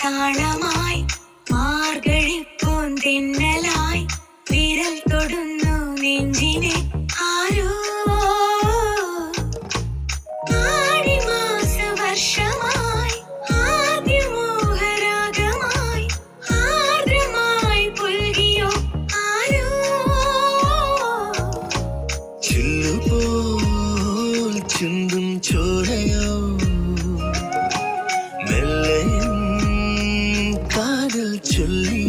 താളമായി മാർഗഴിപ്പൂന്തിന്നലായി വിരൽ തൊടുന്നു നെഞ്ചിനെ ആരോ ആടിമാസ വർഷമായി ആദ്യമോഹരാഗമായി ആർദ്രമായി പുൽകിയോ ആരോ ചില്ലുപോൽ ചിന്തും ചോരയോ മെല്ലെ കാതൽ ചൊല്ലി